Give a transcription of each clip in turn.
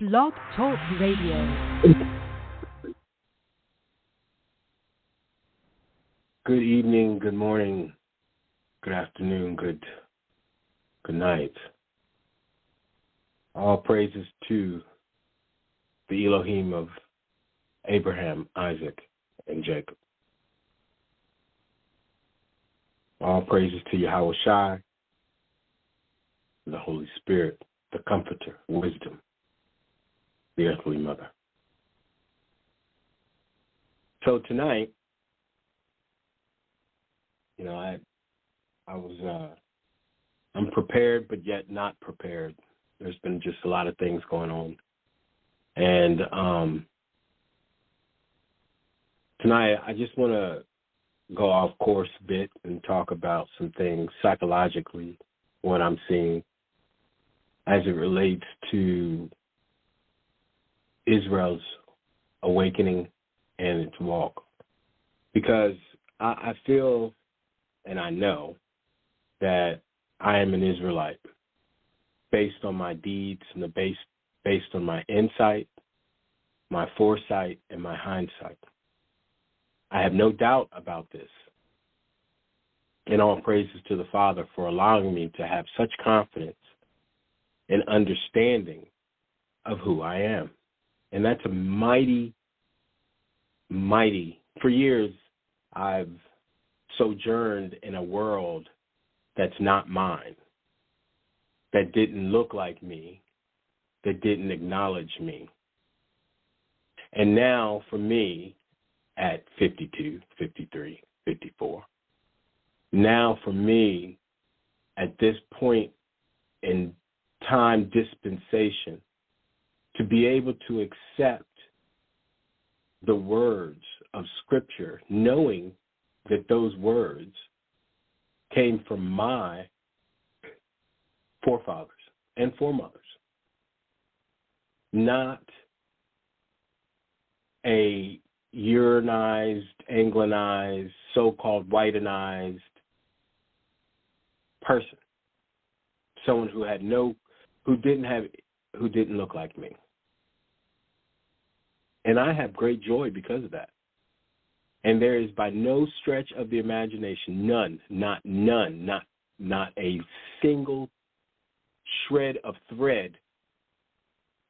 Blog Talk Radio. Good evening, good morning, good afternoon, good night. All praises to the Elohim of Abraham, Isaac, and Jacob. All praises to Yahweh Shai, the Holy Spirit, the Comforter, Wisdom, the Earthly Mother. So tonight, I'm prepared, but yet not prepared. There's been just a lot of things going on. And tonight, I just want to go off course a bit and talk about some things psychologically, what I'm seeing as it relates to Israel's awakening and its walk. Because I feel and I know that I am an Israelite based on my deeds and based on my insight, my foresight, and my hindsight. I have no doubt about this. And all praises to the Father for allowing me to have such confidence and understanding of who I am. And that's a mighty, for years I've sojourned in a world that's not mine, that didn't look like me, that didn't acknowledge me. And now for me, at 52, 53, 54, now for me, at this point in time dispensation, to be able to accept the words of Scripture, knowing that those words came from my forefathers and foremothers, not a Europeanized, Anglicized, so-called whitenized person, someone who didn't look like me. And I have great joy because of that. And there is by no stretch of the imagination, not a single shred of thread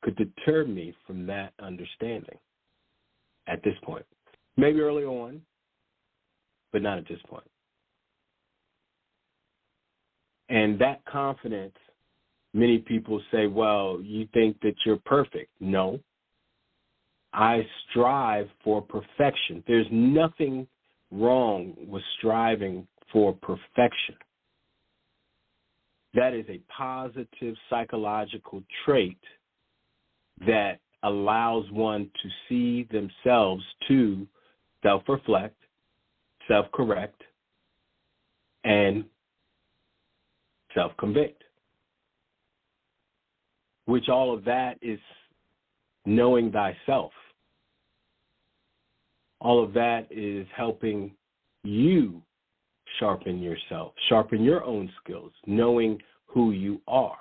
could deter me from that understanding at this point. Maybe early on, but not at this point. And that confidence, many people say, well, you think that you're perfect. No. I strive for perfection. There's nothing wrong with striving for perfection. That is a positive psychological trait that allows one to see themselves to self-reflect, self-correct, and self-convict, which all of that is knowing thyself. All of that is helping you sharpen yourself, sharpen your own skills, knowing who you are.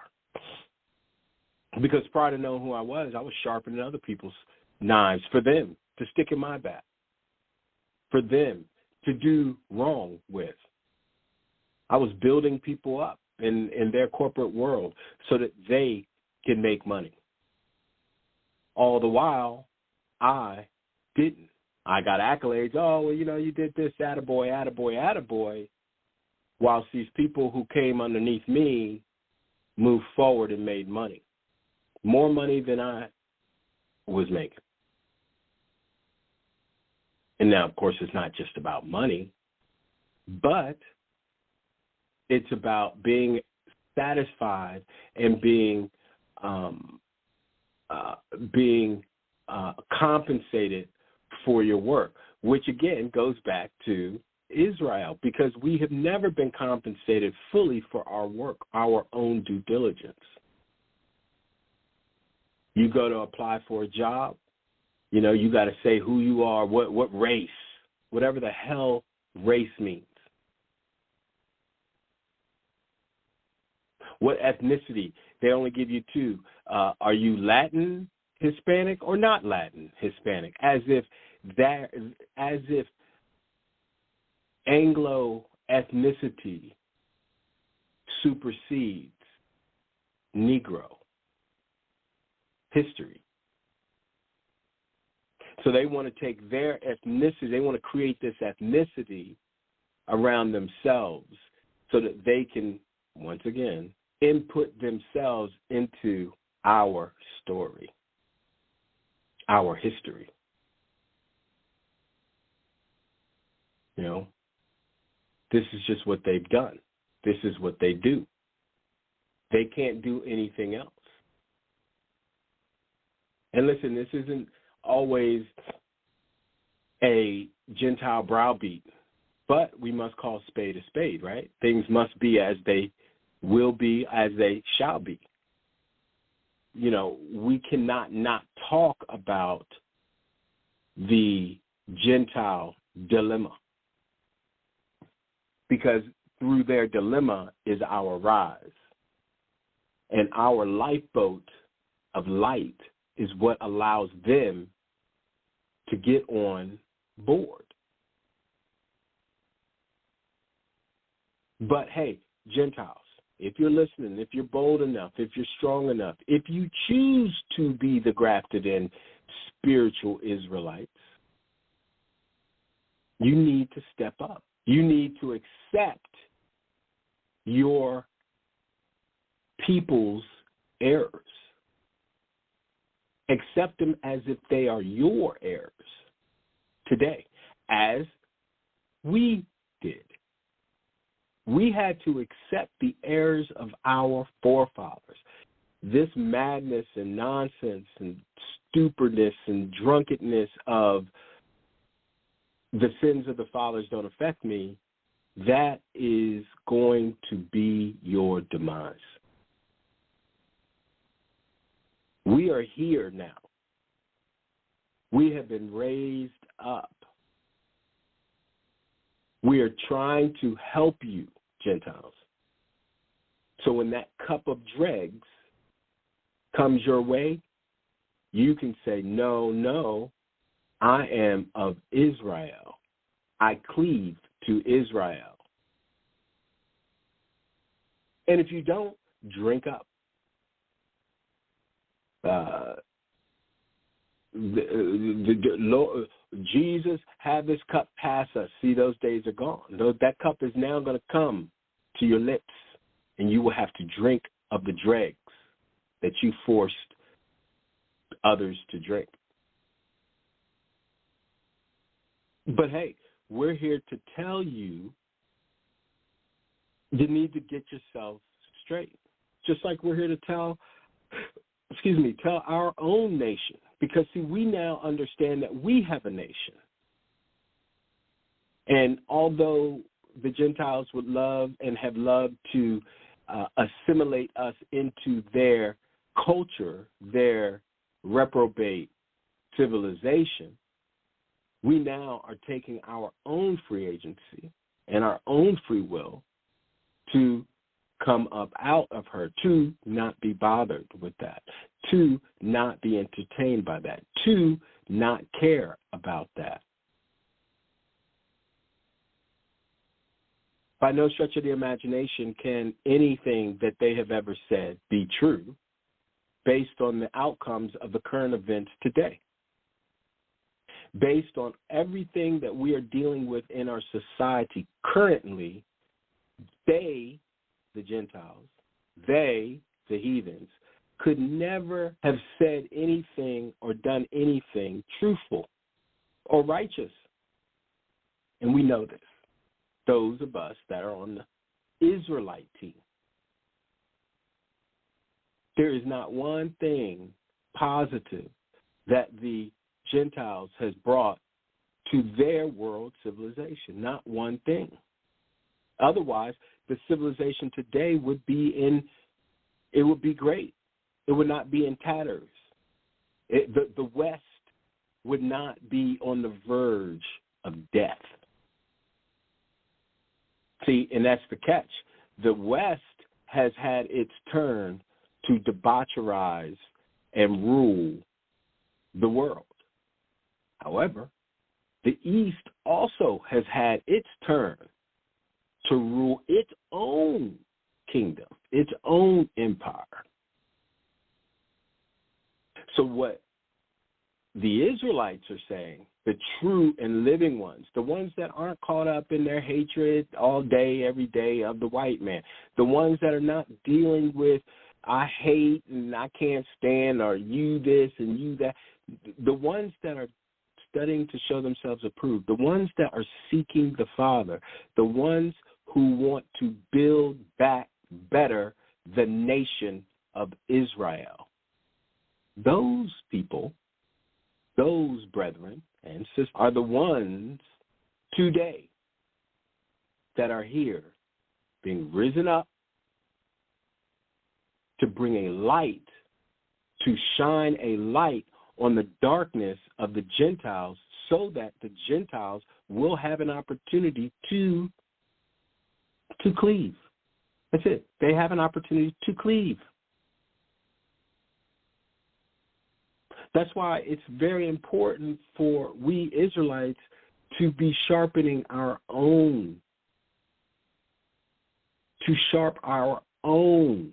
Because prior to knowing who I was sharpening other people's knives for them to stick in my back, for them to do wrong with. I was building people up in their corporate world so that they can make money. All the while, I didn't. I got accolades. Oh, well, you did this, attaboy, whilst these people who came underneath me moved forward and made money. More money than I was making. And now, of course, it's not just about money, but it's about being satisfied and being compensated for your work, which again goes back to Israel, because we have never been compensated fully for our work, our own due diligence. You go to apply for a job, you got to say who you are, what race, whatever the hell race means. What ethnicity? They only give you two. Are you Latin Hispanic or not Latin Hispanic, as if Anglo ethnicity supersedes Negro history. So they want to take their ethnicity, they want to create this ethnicity around themselves so that they can, once again, input themselves into our story, our history. You know, this is just what they've done. This is what they do. They can't do anything else. And listen, this isn't always a Gentile browbeat, but we must call spade a spade, right? Things must be as they will be, as they shall be. You know, we cannot not talk about the Gentile dilemma, because through their dilemma is our rise. And our lifeboat of light is what allows them to get on board. But hey, Gentiles, if you're listening, if you're bold enough, if you're strong enough, if you choose to be the grafted in spiritual Israelites, you need to step up. You need to accept your people's errors. Accept them as if they are your errors today, as we did. We had to accept the errors of our forefathers. This madness and nonsense and stupidness and drunkenness of the sins of the fathers don't affect me, that is going to be your demise. We are here now. We have been raised up. We are trying to help you, Gentiles. So when that cup of dregs comes your way, you can say, no, I am of Israel. I cleave to Israel. And if you don't, drink up. Jesus, have this cup pass us. See, those days are gone. That cup is now going to come to your lips, and you will have to drink of the dregs that you forced others to drink. But hey, we're here to tell you need to get yourself straight. Just like we're here to tell our own nation. Because, see, we now understand that we have a nation. And although the Gentiles would love and have loved to assimilate us into their culture, their reprobate civilization, we now are taking our own free agency and our own free will to come up out of her, to not be bothered with that, to not be entertained by that, to not care about that. By no stretch of the imagination can anything that they have ever said be true based on the outcomes of the current events today. Based on everything that we are dealing with in our society currently, they, the Gentiles, they, the heathens, could never have said anything or done anything truthful or righteous. And we know this, those of us that are on the Israelite team. There is not one thing positive that the Gentiles has brought to their world civilization, not one thing. Otherwise, the civilization today would be great. It would not be in tatters. The West would not be on the verge of death. See, and that's the catch. The West has had its turn to debaucherize and rule the world. However, the East also has had its turn to rule its own kingdom, its own empire. So what the Israelites are saying, the true and living ones, the ones that aren't caught up in their hatred all day, every day of the white man, the ones that are not dealing with I hate and I can't stand, or you this and you that, the ones that are studying to show themselves approved, the ones that are seeking the Father, the ones who want to build back better the nation of Israel. Those people, those brethren and sisters, are the ones today that are here being risen up to bring a light, to shine a light on the darkness of the Gentiles, so that the Gentiles will have an opportunity to cleave. That's it. They have an opportunity to cleave. That's why it's very important for we Israelites to be sharpening our own, to sharp our own.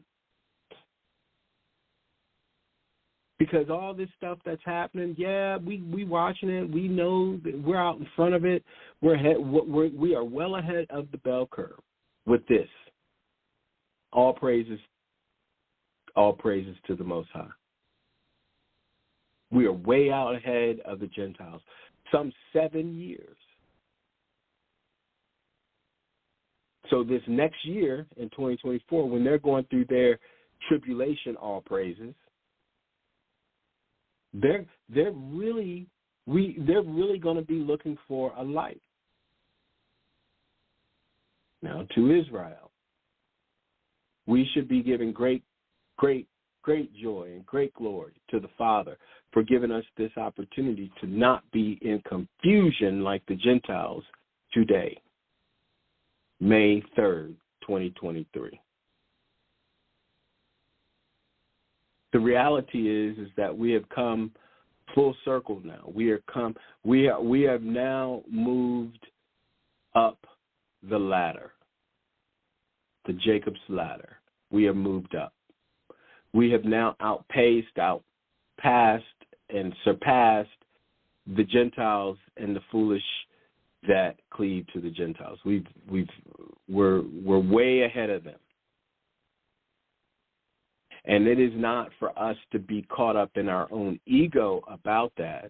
Because all this stuff that's happening, yeah, we watching it. We know that we're out in front of it. We are well ahead of the bell curve with this. All praises to the Most High. We are way out ahead of the Gentiles, some 7 years. So this next year in 2024, when they're going through their tribulation, all praises, they're really going to be looking for a light. Now, to Israel, we should be giving great joy and great glory to the Father for giving us this opportunity to not be in confusion like the Gentiles today, May 3rd, 2023. The reality is that we have come full circle now. We have now moved up the ladder, the Jacob's ladder. We have moved up. We have now outpassed, and surpassed the Gentiles and the foolish that cleave to the Gentiles. We're way ahead of them. And it is not for us to be caught up in our own ego about that.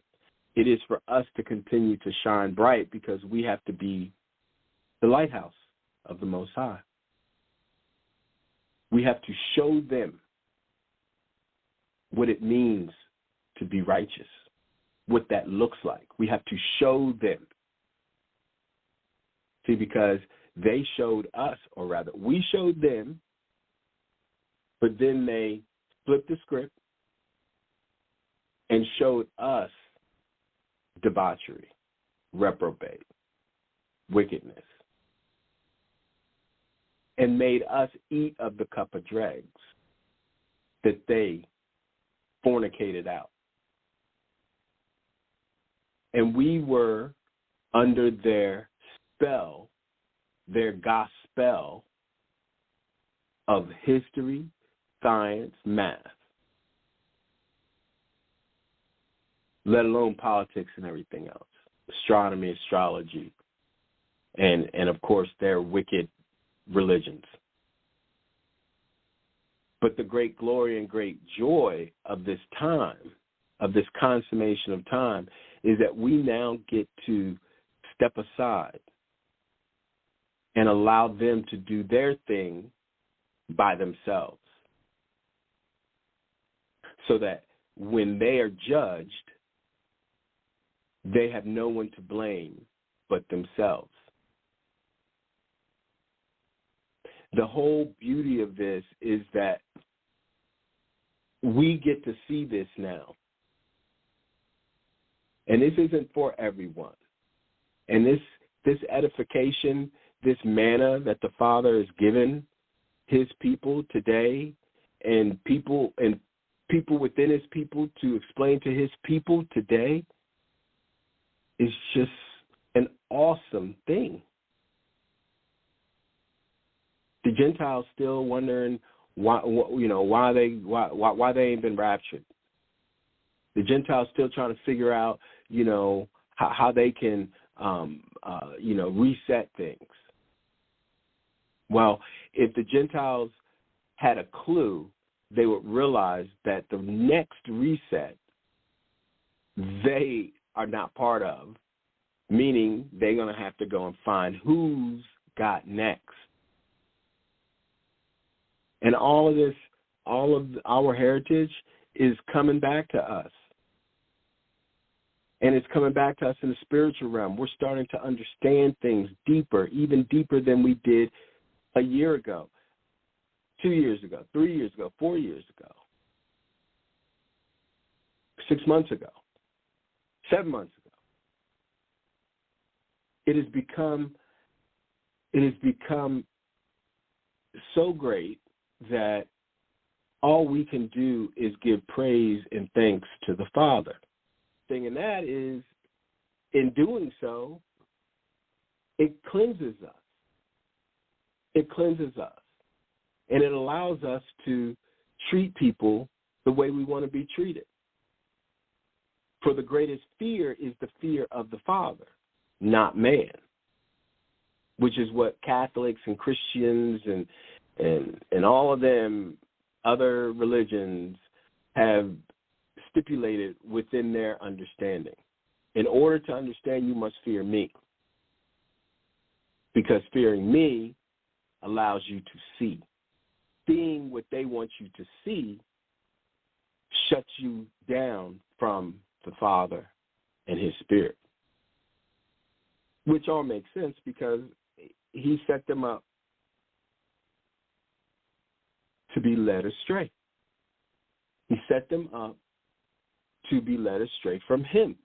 It is for us to continue to shine bright, because we have to be the lighthouse of the Most High. We have to show them what it means to be righteous, what that looks like. We have to show them. See, because they showed us, or rather, we showed them, but then they flipped the script and showed us debauchery, reprobate, wickedness, and made us eat of the cup of dregs that they fornicated out. And we were under their spell, their gospel of history, science, math, let alone politics and everything else, astronomy, astrology, and of course their wicked religions. But the great glory and great joy of this time, of this consummation of time, is that we now get to step aside and allow them to do their thing by themselves, so that when they are judged, they have no one to blame but themselves. The whole beauty of this is that we get to see this now. And this isn't for everyone. And this edification, this manna that the Father has given his people today, and people and people within his people to explain to his people today is just an awesome thing. The Gentiles still wondering why they ain't been raptured. The Gentiles still trying to figure out, how they can, reset things. Well, if the Gentiles had a clue, they would realize that the next reset they are not part of, meaning they're going to have to go and find who's got next. And all of our heritage is coming back to us. And it's coming back to us in the spiritual realm. We're starting to understand things deeper, even deeper than we did a year ago, 2 years ago, 3 years ago, 4 years ago, 6 months ago, 7 months ago. It has become so great that all we can do is give praise and thanks to the Father. And that is, in doing so, it cleanses us. It cleanses us. And it allows us to treat people the way we want to be treated. For the greatest fear is the fear of the Father, not man, which is what Catholics and Christians and all of them other religions have stipulated within their understanding. In order to understand, you must fear me. Because fearing me allows you to see. Seeing what they want you to see shuts you down from the Father and his Spirit. Which all makes sense because he set them up to be led astray. He set them up to be led astray from him,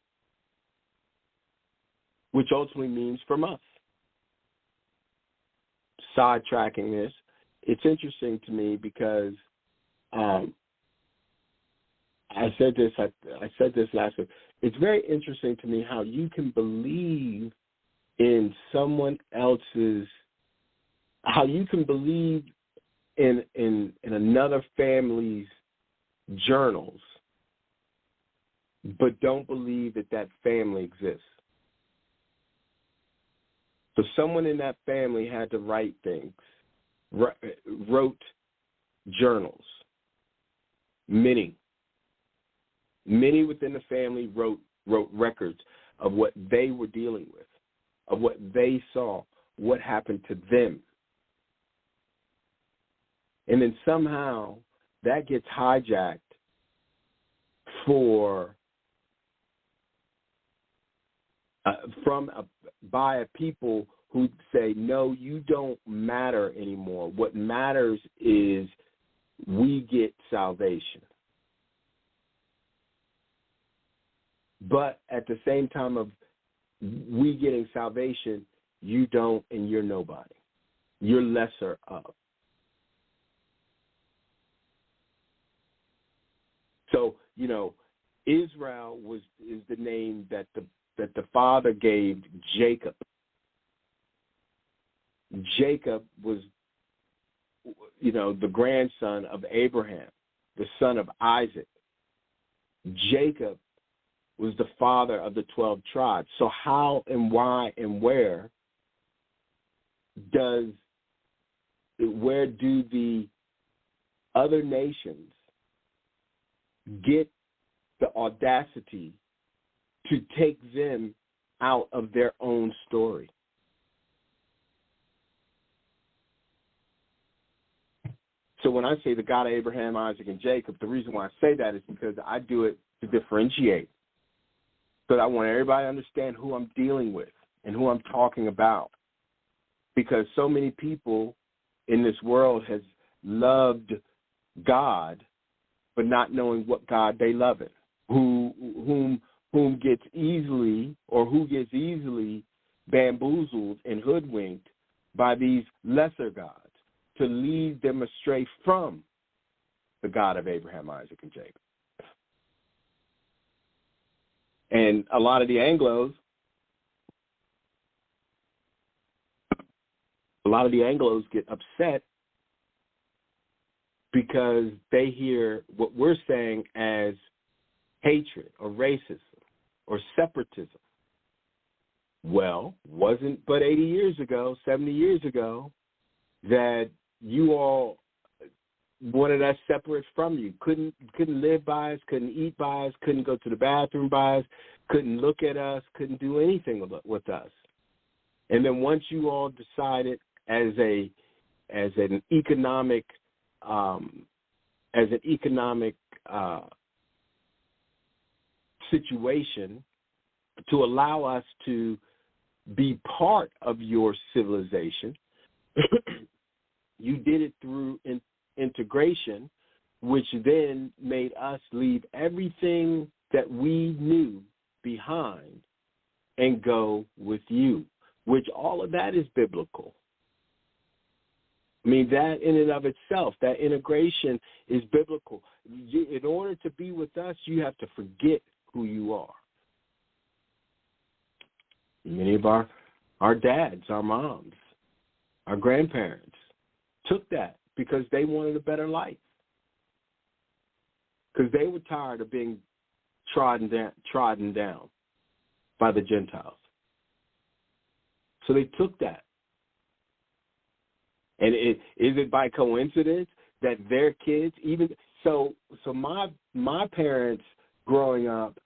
which ultimately means from us. Sidetracking this, it's interesting to me because I said this last week. It's very interesting to me how you can believe in someone else's, how you can believe in another family's journals, but don't believe that family exists. So someone in that family had to write things, wrote journals. Many within the family wrote records of what they were dealing with, of what they saw, what happened to them. And then somehow that gets hijacked by a people who say, no, you don't matter anymore. What matters is we get salvation. But at the same time of we getting salvation, you don't and you're nobody. You're lesser of. So, Israel is the name that the father gave Jacob. Jacob was, the grandson of Abraham, the son of Isaac. Jacob was the father of the 12 tribes. So how and why and where do the other nations get the audacity to take them out of their own story? So when I say the God of Abraham, Isaac, and Jacob, the reason why I say that is because I do it to differentiate. But I want everybody to understand who I'm dealing with and who I'm talking about. Because so many people in this world has loved God, but not knowing what God they love it. Who gets easily bamboozled and hoodwinked by these lesser gods to lead them astray from the God of Abraham, Isaac, and Jacob. And a lot of the Anglos get upset because they hear what we're saying as hatred or racism or separatism. Well, wasn't but 80 years ago, 70 years ago, that you all wanted us separate from you. Couldn't live by us, couldn't eat by us, couldn't go to the bathroom by us, couldn't look at us, couldn't do anything with us. And then once you all decided as an economic situation to allow us to be part of your civilization, you did it through integration, which then made us leave everything that we knew behind and go with you, which all of that is biblical. I mean, that in and of itself, that integration is biblical. In order to be with us, you have to forget who you are. Many of our dads, our moms, our grandparents took that because they wanted a better life, because they were tired of being trodden down by the Gentiles. So they took that. And is it by coincidence that their kids, even so my parents growing up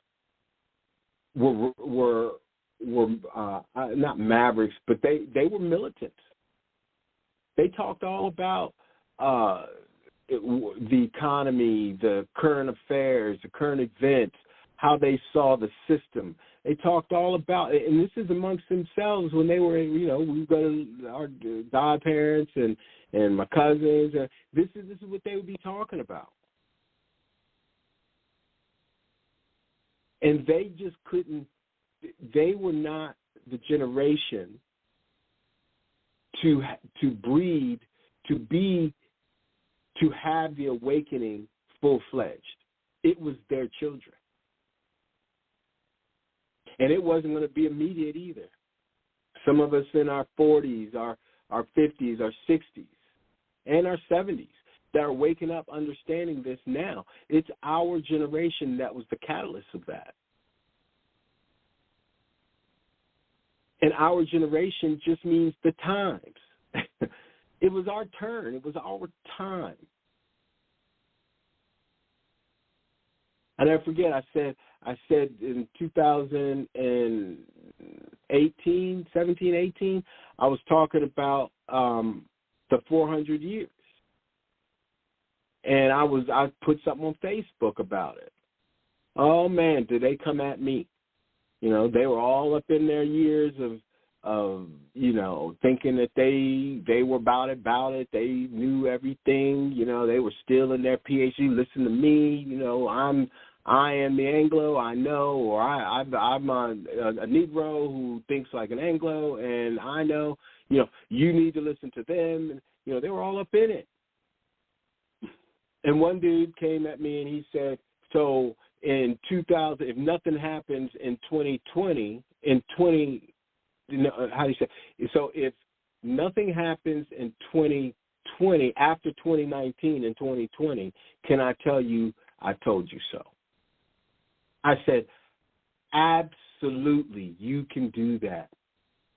were not mavericks, but they were militants. They talked all about the economy, the current affairs, the current events, how they saw the system. They talked all about it, and this is amongst themselves when they were, we go to our godparents and my cousins. This is what they would be talking about. And they just couldn't, they were not the generation to breed, to have the awakening full-fledged. It was their children. And it wasn't going to be immediate either. Some of us in our 40s, our 50s, our 60s, and our 70s that are waking up understanding this now. It's our generation that was the catalyst of that. And our generation just means the times. It was our turn. It was our time. I never forget, I said in 2018, 17, 18, I was talking about the 400 years. And I put something on Facebook about it. Oh, man, did they come at me. They were all up in their years of thinking that they were about it. They knew everything. They were still in their PhD. Listen to me. I am the Anglo, I know, or I'm a Negro who thinks like an Anglo, and I know, you need to listen to them. And, they were all up in it. And one dude came at me and he said, so in 2000, if nothing happens in 2020, how do you say? So if nothing happens in 2020, after 2019 and 2020, can I tell you I told you so? I said, absolutely, you can do that.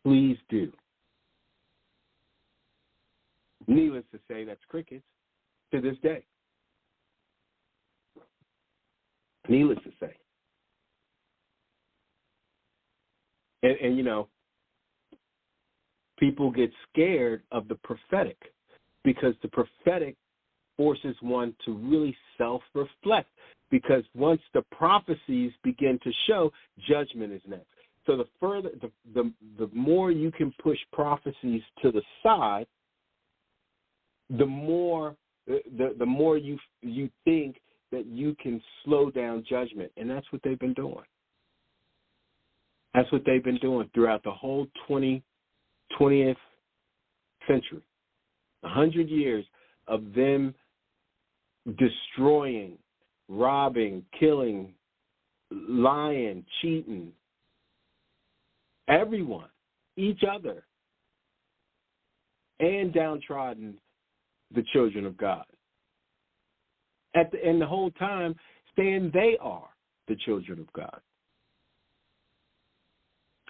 Please do. Needless to say, that's crickets to this day. Needless to say. And people get scared of the prophetic because the prophetic forces one to really self-reflect, because once the prophecies begin to show, judgment is next. So the more you can push prophecies to the side, the more you think that you can slow down judgment, and that's what they've been doing. That's what they've been doing throughout the whole 20th century. 100 years of them destroying, robbing, killing, lying, cheating, everyone, each other, and downtrodden the children of God. And the whole time saying they are the children of God.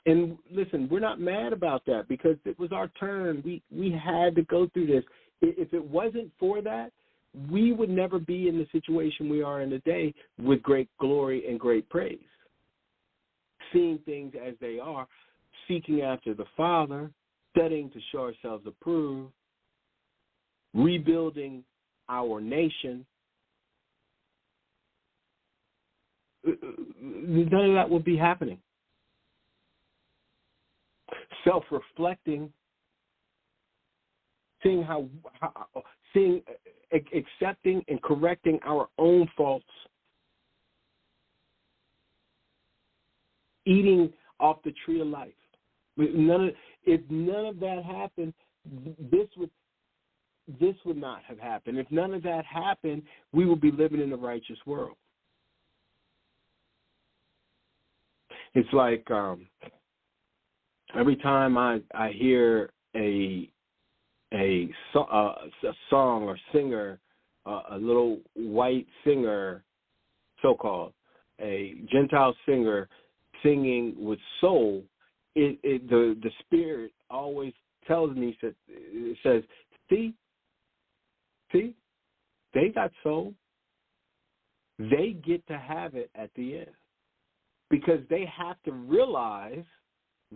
And listen, we're not mad about that because it was our turn. We had to go through this. If it wasn't for that, we would never be in the situation we are in today with great glory and great praise. Seeing things as they are, seeking after the Father, studying to show ourselves approved, rebuilding our nation. None of that would be happening. Self-reflecting, accepting and correcting our own faults, eating off the tree of life. If none of that happened, this would not have happened. If none of that happened, we would be living in a righteous world. It's like every time I hear a song or singer, a little white singer, so-called, a Gentile singer singing with soul, the Spirit always tells me, it says, see, they got soul. They get to have it at the end because they have to realize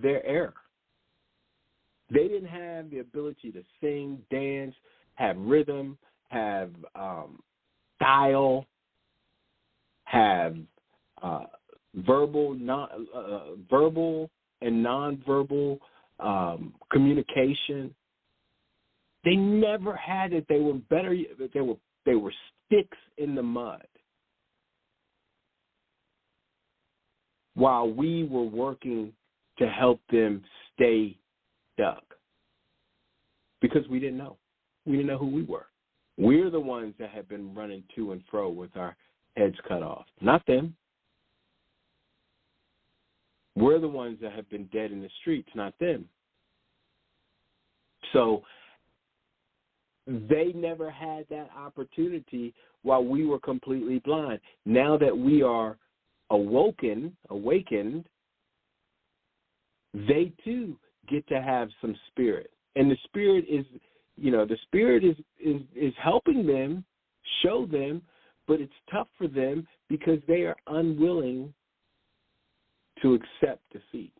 their error. They didn't have the ability to sing, dance, have rhythm, have style, have verbal and nonverbal communication. They never had it. They were better. They were sticks in the mud, while we were working to help them stay stuck because we didn't know. We didn't know who we were. We're the ones that have been running to and fro with our heads cut off, not them. We're the ones that have been dead in the streets, not them. So they never had that opportunity while we were completely blind. Now that we are awakened, they too get to have some spirit. And the Spirit is helping them, show them, but it's tough for them because they are unwilling to accept defeat.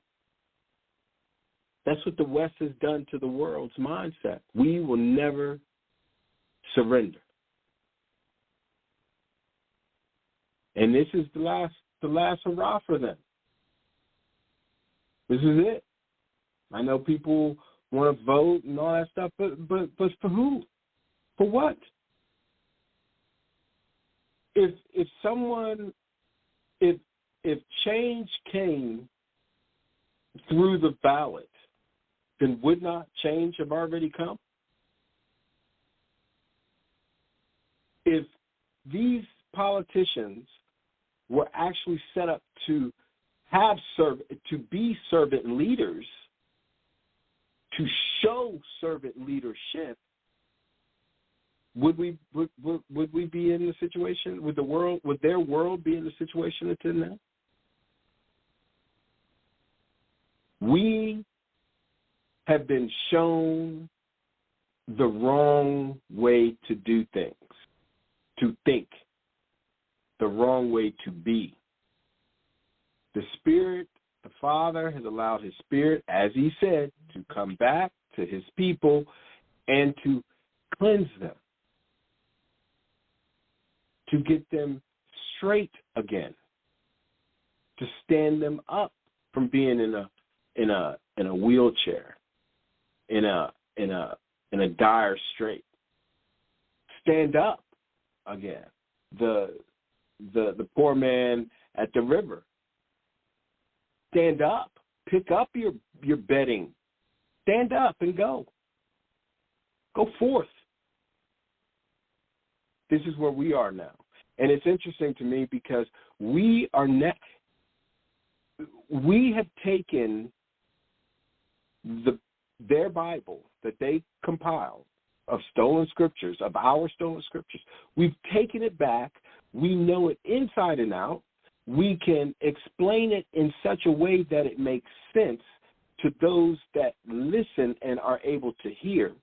That's what the West has done to the world's mindset. We will never surrender. And this is the last hurrah for them. This is it. I know people want to vote and all that stuff, but for who? For what? If change came through the ballot, then would not change have already come? If these politicians were actually set up to be servant leaders, to show servant leadership, would we be in the situation? Would their world be in the situation it's in now? We have been shown the wrong way to do things, to think, the wrong way to be. The Spirit, the Father, has allowed His Spirit, as He said, to come back to His people and to cleanse them, to get them straight again, to stand them up from being in a wheelchair, in a dire strait. Stand up again. The poor man at the river. Stand up. Pick up your bedding. Stand up and go. Go forth. This is where we are now. And it's interesting to me because we are we have taken their Bible that they compiled of stolen scriptures, of our stolen scriptures. We've taken it back. We know it inside and out. We can explain it in such a way that it makes sense to those that listen and are able to hear.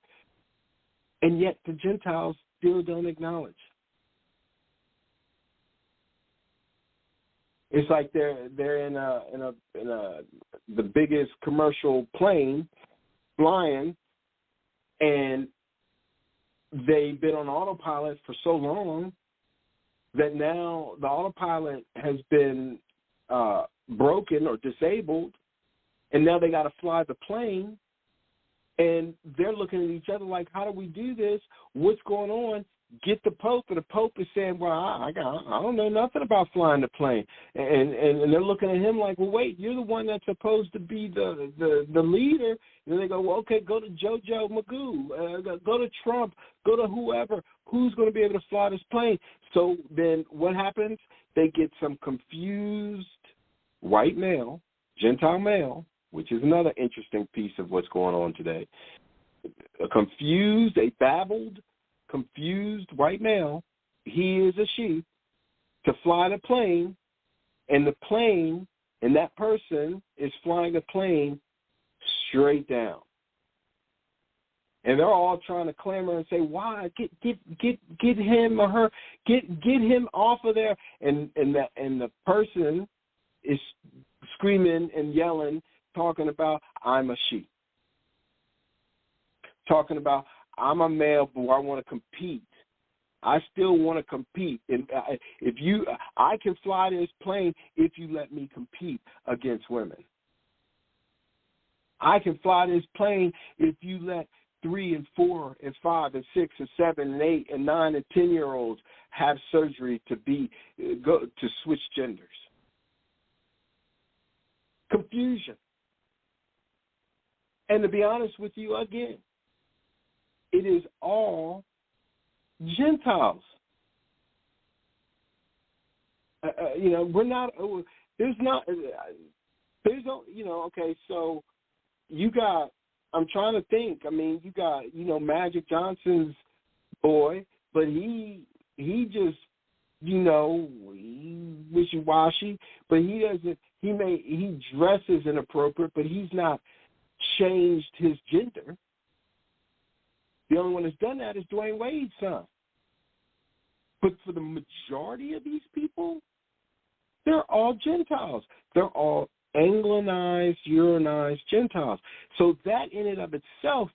And yet the Gentiles still don't acknowledge. It's like they're in the biggest commercial plane flying, and they've been on autopilot for so long that now the autopilot has been broken or disabled, and now they got to fly the plane, and they're looking at each other like, how do we do this? What's going on? Get the Pope, and the Pope is saying, well, I don't know nothing about flying the plane. And they're looking at him like, well, wait, you're the one that's supposed to be the leader. And they go, well, okay, go to JoJo Magoo, go to Trump, go to whoever. Who's going to be able to fly this plane? So then what happens? They get some confused white male, Gentile male, which is another interesting piece of what's going on today. A babbled, confused white male, he is a she, to fly the plane, and the plane, and that person is flying a plane straight down. And they're all trying to clamor and say, why? Get him or her, get him off of there. And the person is screaming and yelling, talking about, I'm a she. Talking about, I'm a male, but I want to compete. I still want to compete. And I can fly this plane if you let me compete against women. I can fly this plane if you let 3 and 4 and 5 and 6 and 7 and 8 and 9 and 10-year-olds have surgery to switch genders. Confusion. And to be honest with you, again, it is all Gentiles. We're not. There's no. Okay. So you got. I'm trying to think. I mean, you got. Magic Johnson's boy, but he just. He wishy-washy, but he doesn't. He dresses inappropriate, but he's not changed his gender. The only one that's done that is Dwayne Wade's son. But for the majority of these people, they're all Gentiles. They're all Anglicized, Uranized Gentiles. So that in and of itself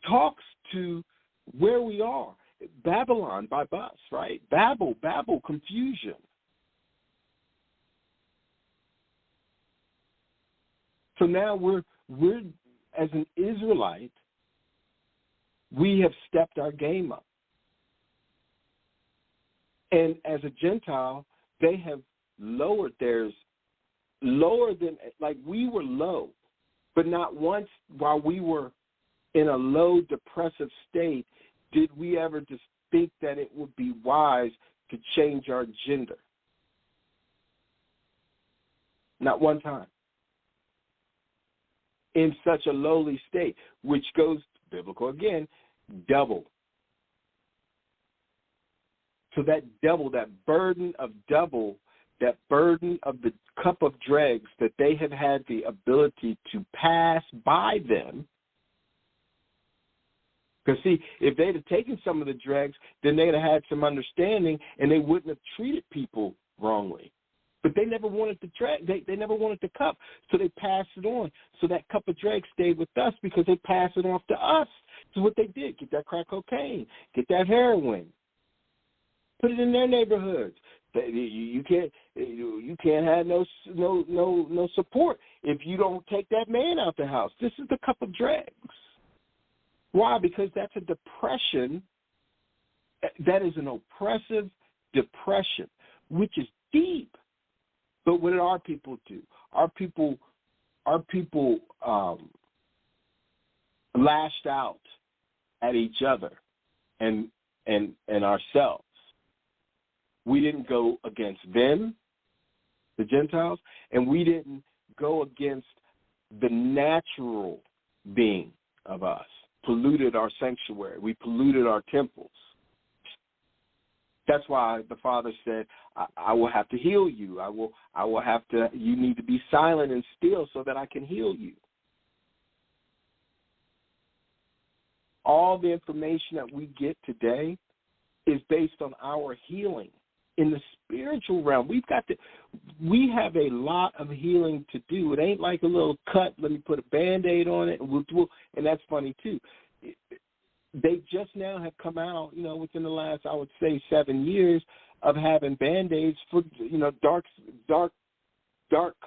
talks to where we are. Babylon by bus, right? Babel, confusion. So now we're as an Israelite, we have stepped our game up. And as a Gentile, they have lowered theirs lower than, like we were low, but not once while we were in a low depressive state did we ever just think that it would be wise to change our gender. Not one time. In such a lowly state, which goes biblical again, double. So that double, that burden of the cup of dregs that they have had the ability to pass by them. Because, see, if they'd have taken some of the dregs, then they'd have had some understanding and they wouldn't have treated people wrongly. But they never wanted the drag. They never wanted the cup, so they passed it on. So that cup of dregs stayed with us because they passed it off to us. So what they did, get that crack cocaine, get that heroin, put it in their neighborhoods. You can't have no support if you don't take that man out the house. This is the cup of dregs. Why? Because that's a depression. That is an oppressive depression, which is deep. But what did our people do? Our people lashed out at each other and ourselves. We didn't go against them. the Gentiles, and we didn't go against the natural being of us, polluted our sanctuary. We polluted our temples. That's why the Father said, I will have to heal you. I will have to, you need to be silent and still so that I can heal you. All the information that we get today is based on our healing. In the spiritual realm, we have a lot of healing to do. It ain't like a little cut, let me put a Band-Aid on it, and that's funny too. They just now have come out, within the last, I would say, 7 years of having Band-Aids for, dark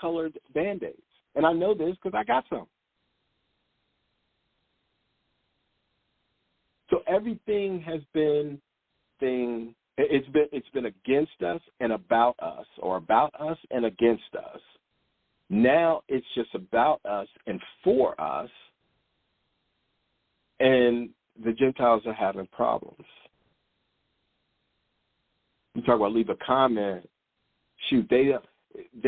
colored Band-Aids. And I know this because I got some. So everything has been it's been against us and about us, or about us and against us. Now it's just about us and for us, and the Gentiles are having problems. You talk about leave a comment. Shoot, they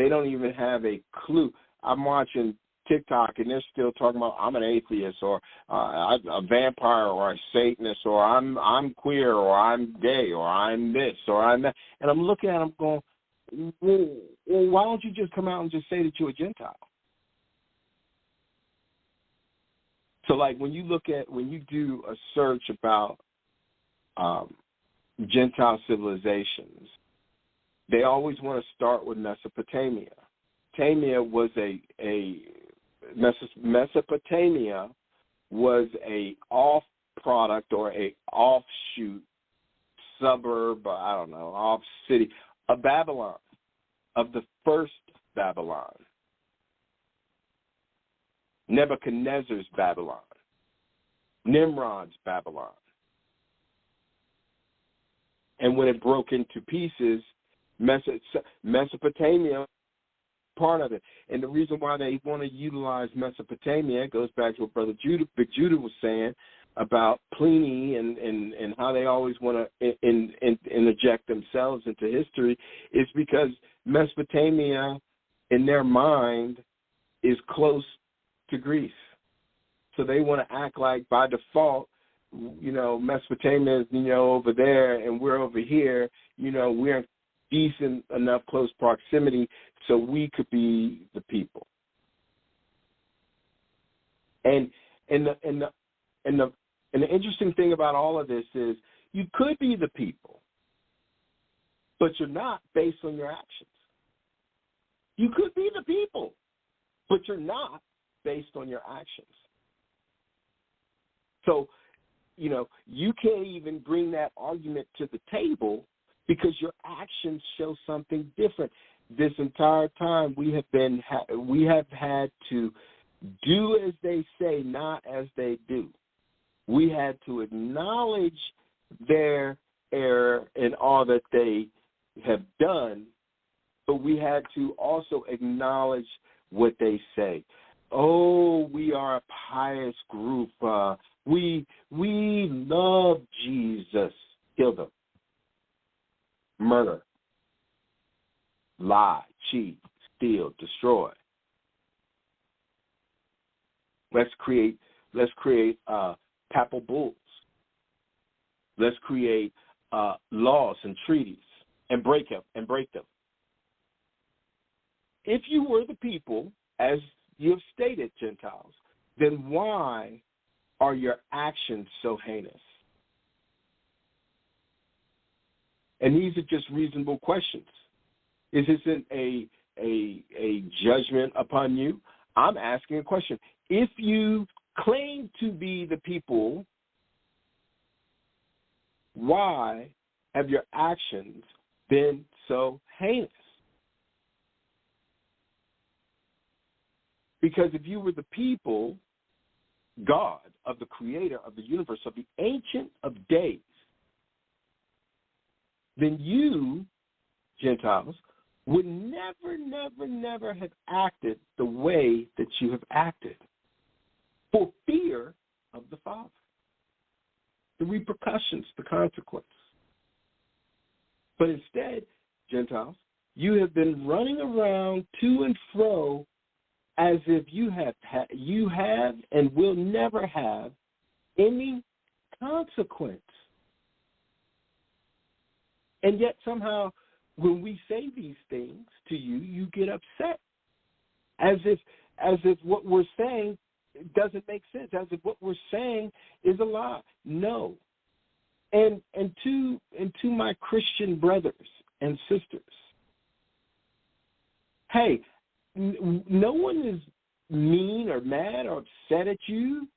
don't even have a clue. I'm watching TikTok, and they're still talking about I'm an atheist, or a vampire, or a Satanist, or I'm queer, or I'm gay, or I'm this, or I'm that. And I'm looking at them going, well, why don't you just come out and just say that you're a Gentile? So, like, when you do a search about Gentile civilizations, they always want to start with Mesopotamia. Mesopotamia was a off product, or a offshoot suburb, off city of Babylon, of the first Babylon, Nebuchadnezzar's Babylon, Nimrod's Babylon. And when it broke into pieces, Mesopotamia, part of it. And the reason why they want to utilize Mesopotamia goes back to what Brother Big Judah was saying about Pliny and how they always want to interject themselves into history, is because Mesopotamia, in their mind, is close to Greece. So they want to act like, by default, Mesopotamia is, over there and we're over here, we're in decent enough close proximity so we could be the people. And the interesting thing about all of this is you could be the people, but you're not based on your actions. You could be the people, but you're not based on your actions. So, you can't even bring that argument to the table because your actions show something different. This entire time we have had to do as they say, not as they do. We had to acknowledge their error and all that they have done, but we had to also acknowledge what they say. Oh, we are a pious group. We love Jesus. Kill them. Murder. Lie. Cheat. Steal. Destroy. Let's create papal bulls. Let's create laws and treaties and break them. If you were the people, as you have stated, Gentiles, then why are your actions so heinous? And these are just reasonable questions. This isn't a judgment upon you. I'm asking a question. If you claim to be the people, why have your actions been so heinous? Because if you were the people, God, of the creator of the universe, of the Ancient of Days, then you, Gentiles, would never have acted the way that you have acted for fear of the Father, the repercussions, the consequence. But instead, Gentiles, you have been running around to and fro as if you have and will never have any consequence. And yet somehow when we say these things to you, you get upset. As if what we're saying doesn't make sense, as if what we're saying is a lie. No. And to my Christian brothers and sisters, hey, no one is mean or mad or upset at you.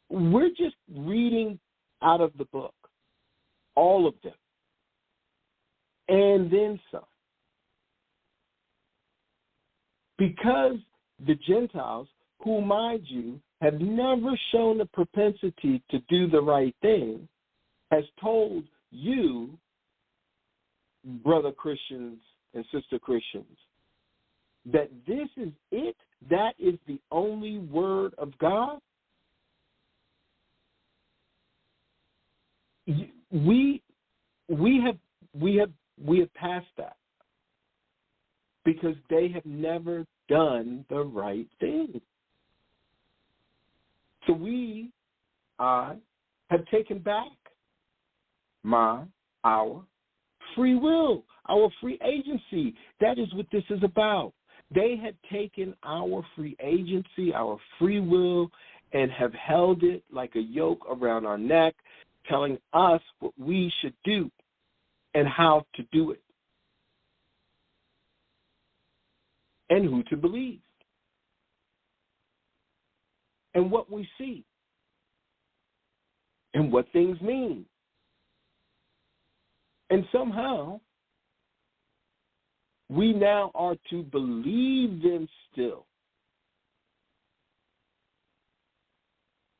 We're just reading out of the book, all of them, and then some. Because the Gentiles, who, mind you, have never shown a propensity to do the right thing, has told you, brother Christians and sister Christians, that this is it, that is the only word of God. We have passed that because they have never done the right thing. So I have taken back our free will, our free agency. That is what this is about. They had taken our free agency, our free will, and have held it like a yoke around our neck, telling us what we should do and how to do it and who to believe and what we see and what things mean. And somehow we now are to believe them still.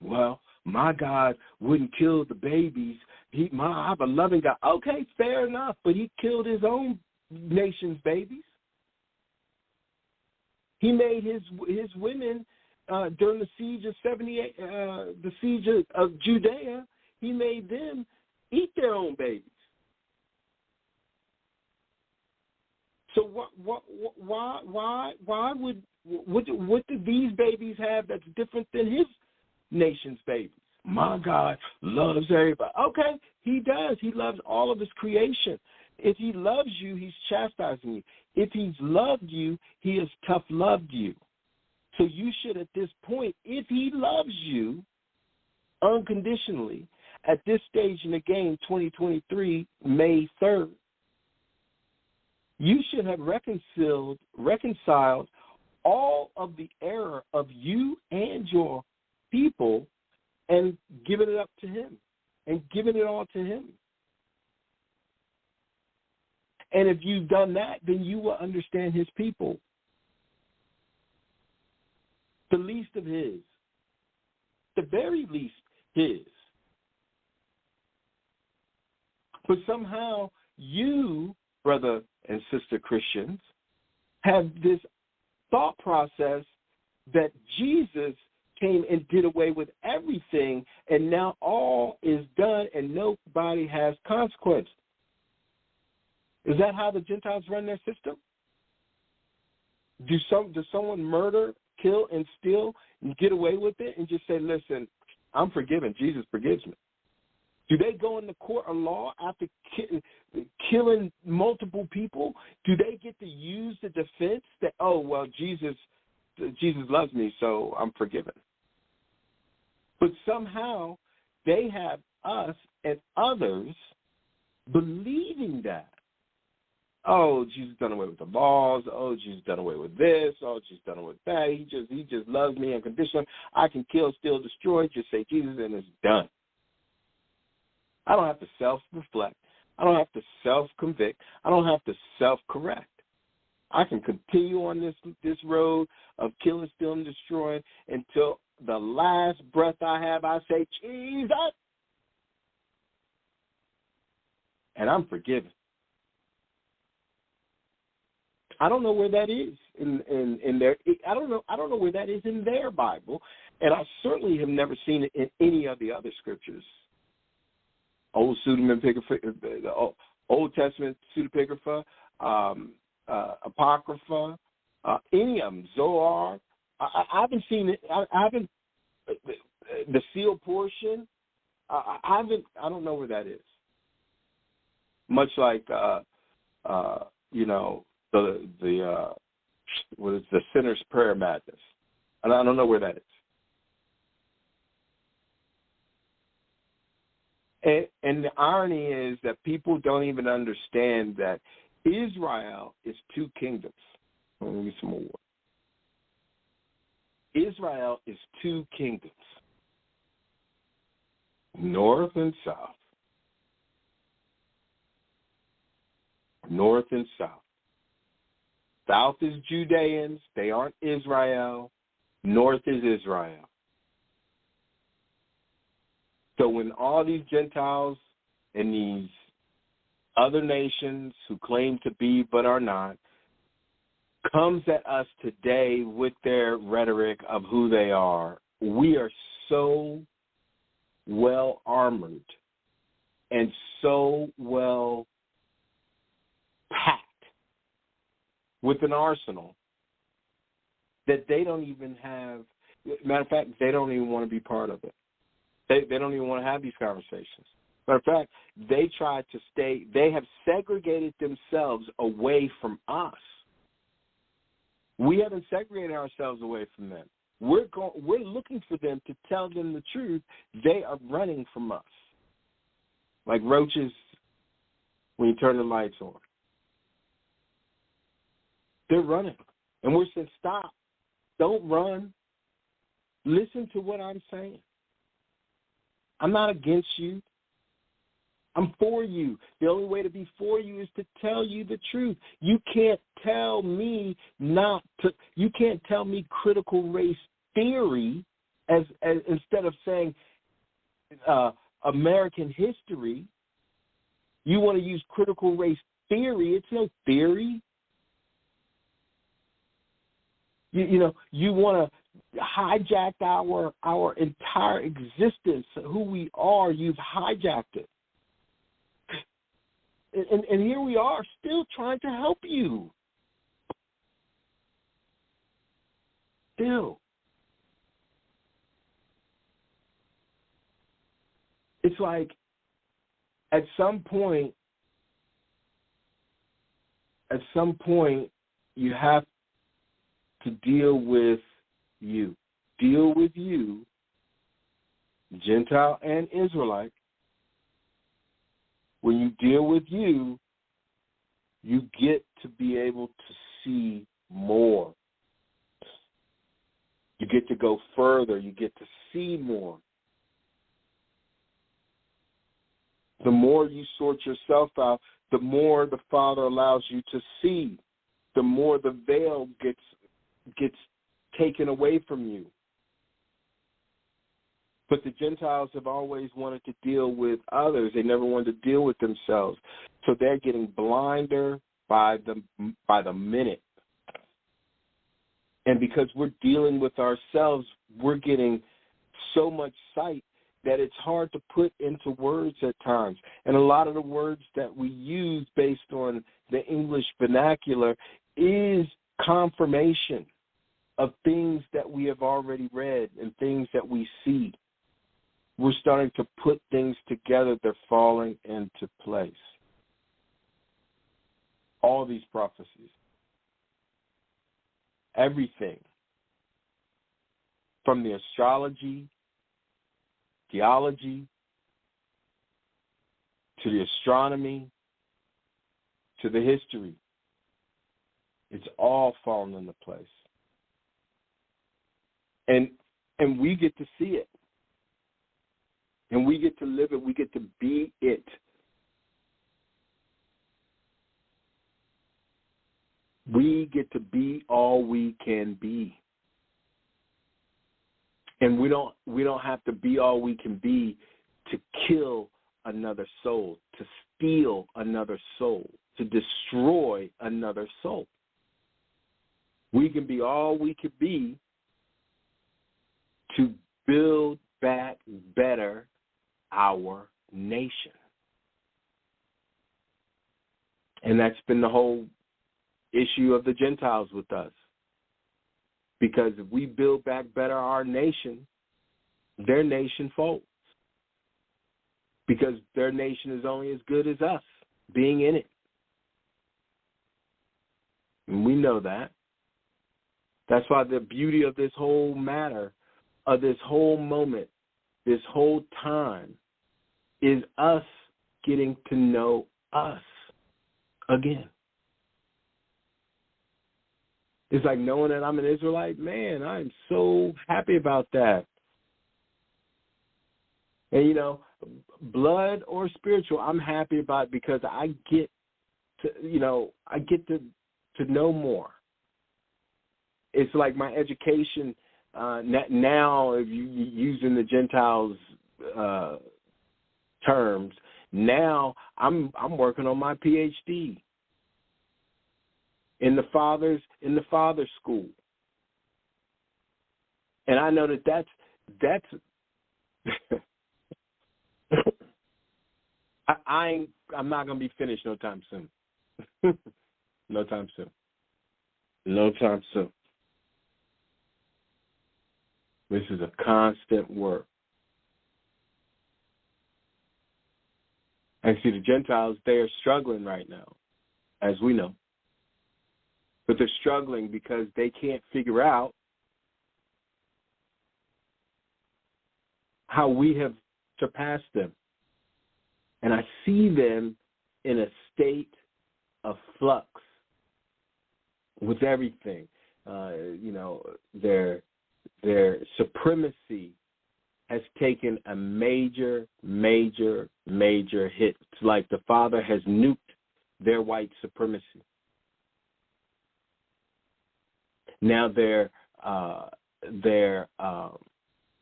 Well, my God wouldn't kill the babies. I have a loving God. Okay, fair enough, but he killed his own nation's babies. He made his women during the siege of 78, the siege of Judea. He made them eat their own babies. So why would what do these babies have that's different than his nation's babies? My God loves everybody. Okay, he does. He loves all of his creation. If he loves you, he's chastising you. If he's loved you, he has tough loved you. So you should, at this point, if he loves you unconditionally, at this stage in the game, 2023, May 3rd, you should have reconciled all of the error of you and your people and given it up to him and given it all to him. And if you've done that, then you will understand his people. The least of his. The very least his. But somehow you, brother and sister Christians, have this thought process that Jesus came and did away with everything, and now all is done and nobody has consequence. Is that how the Gentiles run their system? Does someone murder, kill, and steal and get away with it and just say, listen, I'm forgiven. Jesus forgives me? Do they go in the court of law after killing multiple people? Do they get to use the defense that, oh, well, Jesus loves me, so I'm forgiven? But somehow they have us and others believing that. Oh, Jesus done away with the laws. Oh, Jesus done away with this. Oh, Jesus done away with that. He just loves me unconditionally. I can kill, steal, destroy. Just say Jesus, and it's done. I don't have to self-reflect. I don't have to self-convict. I don't have to self-correct. I can continue on this road of killing, stealing, destroying until the last breath I have. I say, Jesus, and I'm forgiven. I don't know where that is in their. I don't know where that is in their Bible, and I certainly have never seen it in any of the other scriptures. Old Testament pseudepigrapha, Apocrypha, any of them, Zohar. I haven't seen it. I haven't, the seal portion, I don't know where that is. Much like, what is the sinner's prayer madness. And I don't know where that is. And the irony is that people don't even understand that Israel is two kingdoms. Let me read some more. Israel is two kingdoms, north and south. North and south. South is Judeans. They aren't Israel. North is Israel. So when all these Gentiles and these other nations who claim to be but are not comes at us today with their rhetoric of who they are, we are so well armored and so well packed with an arsenal that they don't even have, matter of fact, they don't even want to be part of it. They don't even want to have these conversations. Matter of fact, they have segregated themselves away from us. We haven't segregated ourselves away from them. We're looking for them to tell them the truth. They are running from us. Like roaches when you turn the lights on. They're running. And we're saying, stop. Don't run. Listen to what I'm saying. I'm not against you. I'm for you. The only way to be for you is to tell you the truth. You can't tell me you can't tell me critical race theory as instead of saying American history. You want to use critical race theory. It's no theory. You want to hijack our entire existence, who we are. You've hijacked it. And here we are still trying to help you. Still. It's like at some point you have to deal with you. Deal with you, Gentile and Israelite. When you deal with you, you get to be able to see more. You get to go further. You get to see more. The more you sort yourself out, the more the Father allows you to see. The more the veil gets taken away from you. But the Gentiles have always wanted to deal with others. They never wanted to deal with themselves. So they're getting blinder by the minute. And because we're dealing with ourselves, we're getting so much sight that it's hard to put into words at times. And a lot of the words that we use based on the English vernacular is confirmation of things that we have already read and things that we see. We're starting to put things together. They're falling into place. All these prophecies. Everything. From the astrology, theology, to the astronomy, to the history. It's all fallen into place. And we get to see it. And we get to live it. We get to be it. We get to be all we can be. And we don't have to be all we can be to kill another soul, to steal another soul, to destroy another soul. We can be all we can be to build back better our nation. And that's been the whole issue of the Gentiles with us. Because if we build back better our nation, their nation folds. Because their nation is only as good as us being in it. And we know that. That's why the beauty of this whole matter, of this whole moment, this whole time, is us getting to know us again. It's like knowing that I'm an Israelite. Man, I'm so happy about that. And, you know, blood or spiritual, I'm happy about it because I get to, you know, I get to know more. It's like my education now, if you using the Gentiles terms, now I'm working on my PhD in the father's school, and I know that's I'm not gonna be finished no time soon. No time soon. No time soon. This is a constant work. And see, the Gentiles, they are struggling right now, as we know. But they're struggling because they can't figure out how we have surpassed them. And I see them in a state of flux with everything. You know, their supremacy has taken a major, major, major hit. It's like the Father has nuked their white supremacy. Now their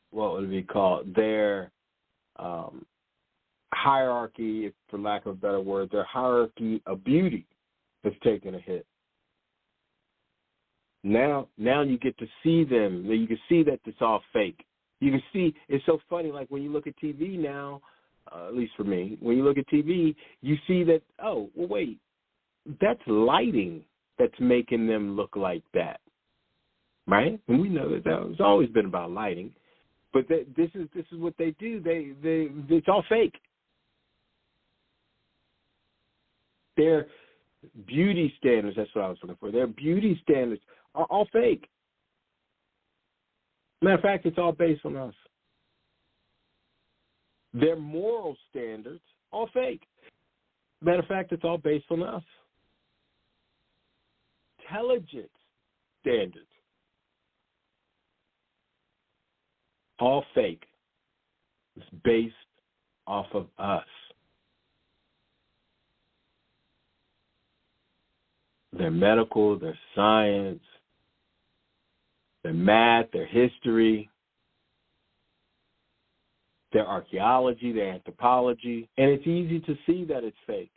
what would we call it? Their hierarchy, for lack of a better word, their hierarchy of beauty has taken a hit. Now you get to see them. You can see that it's all fake. You can see, it's so funny, like when you look at TV now, at least for me, when you look at TV, you see that, oh, well, wait, that's lighting that's making them look like that, right? And we know that it's always been about lighting, but this is what they do. It's all fake. Their beauty standards, that's what I was looking for, their beauty standards are all fake. Matter of fact, it's all based on us. Their moral standards, all fake. Matter of fact, it's all based on us. Intelligence standards, all fake. It's based off of us. Their medical, their science, their math, their history, their archaeology, their anthropology, and it's easy to see that it's fake.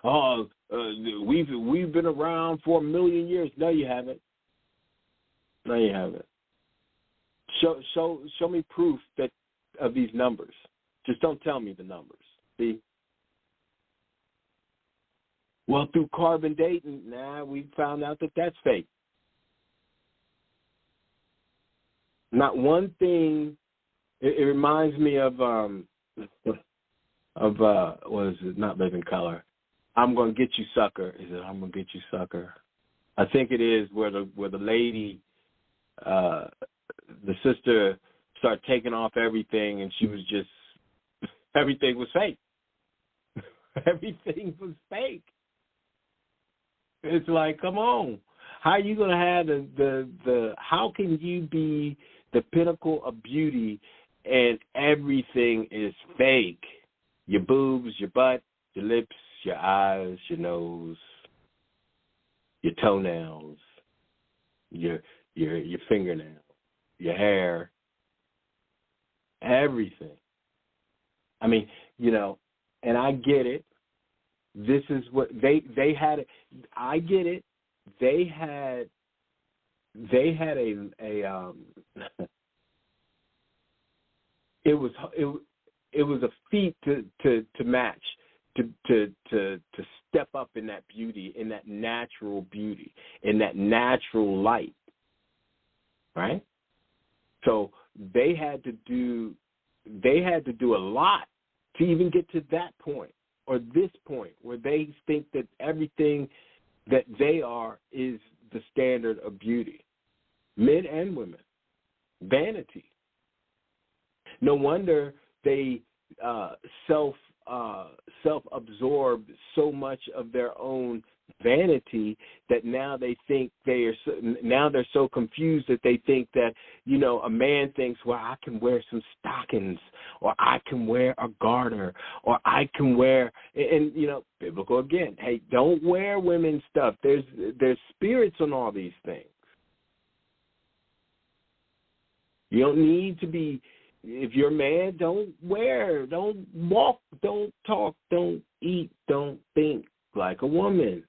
Oh, we've been around for 1 million years. No, you haven't. No, you haven't. Show me proof that of these numbers. Just don't tell me the numbers. See? Well, through carbon dating, we found out that that's fake. Not one thing. It reminds me of what is it? Not Living Color. I'm gonna get you, sucker. Is it I'm gonna get you, sucker? I think it is where the lady, the sister, started taking off everything, and she was just everything was fake. Everything was fake. It's like, come on. How are you going to have the how can you be the pinnacle of beauty and everything is fake? Your boobs, your butt, your lips, your eyes, your nose, your toenails, your fingernails, your hair, everything. I mean, you know, and I get it. This is what they had. I get it. They had a it was a feat to match. to step up in that beauty, in that natural beauty, in that natural light, right? So they had to do a lot to even get to that point or this point where they think that everything that they are is the standard of beauty, men and women. Vanity. No wonder they self-absorbed so much of their own vanity that now they think they're so confused that they think that, you know, a man thinks, well, I can wear some stockings, or I can wear a garter, or I can wear, and you know, biblical again. Hey, don't wear women's stuff. There's spirits on all these things. You don't need to be, if you're a man, don't wear, don't walk, don't talk, don't eat, don't think like a woman.